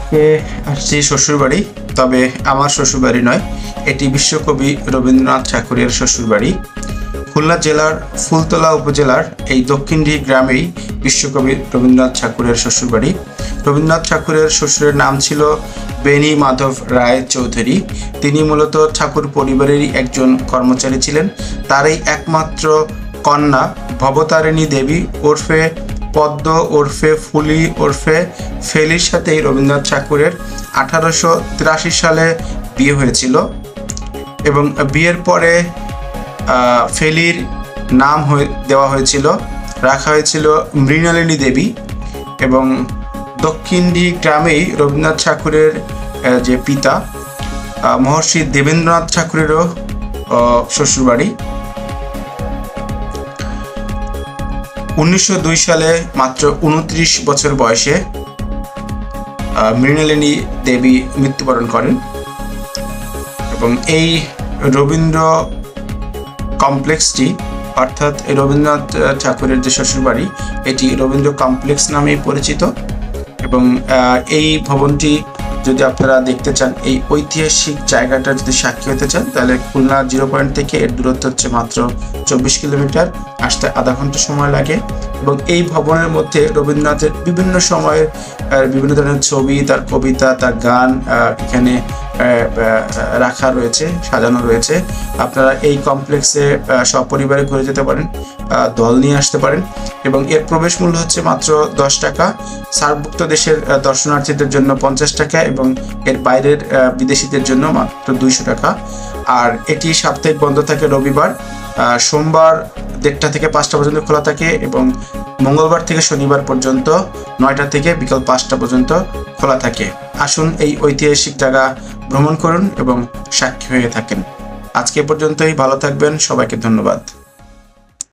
আজকে আসছি শ্বশুরবাড়ি, তবে আমার শ্বশুরবাড়ি নয়, এটি বিশ্বকবি রবীন্দ্রনাথ ঠাকুরের শ্বশুরবাড়ি। খুলনা জেলার ফুলতলা উপজেলার এই দক্ষিণডি গ্রামেই বিশ্বকবি রবীন্দ্রনাথ ঠাকুরের শ্বশুরবাড়ি। রবীন্দ্রনাথ ঠাকুরের শ্বশুরের নাম ছিল বেণী মাধব রায় চৌধুরী। তিনি মূলত ঠাকুর পরিবারেরই একজন কর্মচারী ছিলেন। তারই একমাত্র কন্যা ভবতারিণী দেবী ওরফে পদ্ম ওরফে ফুলি ওরফে ফেলির সাথেই রবীন্দ্রনাথ ঠাকুরের 1883 সালে বিয়ে হয়েছিল এবং বিয়ের পরে ফেলির নাম দেওয়া হয়েছিল, রাখা হয়েছিল মৃণালিনী দেবী। এবং দক্ষিণডি গ্রামেই রবীন্দ্রনাথ ঠাকুরের যে পিতা মহর্ষি দেবেন্দ্রনাথ ঠাকুরেরও শ্বশুরবাড়ি। 1902 সালে মাত্র 29 বছর বয়সে মৃণালিনী দেবী মৃত্যুবরণ করেন এবং এই রবীন্দ্র কমপ্লেক্সটি, অর্থাৎ রবীন্দ্রনাথ ঠাকুরের যে শ্বশুরবাড়ি, এটি রবীন্দ্র কমপ্লেক্স নামেই পরিচিত। এবং এই ভবনটি যদি আপনারা দেখতে চান, এই ঐতিহাসিক জায়গাটা যদি সাক্ষী হতে চান, তাহলে খুলনা 0 পয়েন্ট থেকে এর দূরত্ব হচ্ছে মাত্র 24 কিলোমিটার, আসতে আধা ঘন্টা সময় লাগে। এবং এই ভবনের মধ্যে রবীন্দ্রনাথের বিভিন্ন সময়ের বিভিন্ন ধরনের ছবি, তার কবিতা, তার গান এখানে রাখা রয়েছে, সাজানো রয়েছে। আপনারা এই কমপ্লেক্সে সপরিবারে ঘুরে যেতে পারেন, দল নিয়ে আসতে পারেন। এবং এর প্রবেশ মূল্য হচ্ছে মাত্র 10 টাকা। সার্কভুক্ত দেশের দর্শনার্থীদের জন্য 50 টাকা এবং এর বাইরের বিদেশিদের জন্য মাত্র 200 টাকা। আর এটি সাপ্তাহিক বন্ধ থাকে রবিবার, সোমবার 1টা থেকে 5টা পর্যন্ত খোলা থাকে এবং মঙ্গলবার থেকে শনিবার পর্যন্ত 9টা থেকে বিকাল 5টা পর্যন্ত খোলা থাকে। আসুন এই ঐতিহাসিক জায়গা ভ্রমণ করুন এবং সাক্ষী হয়ে থাকেন। আজকে পর্যন্তই, ভালো থাকবেন, সবাইকে ধন্যবাদ।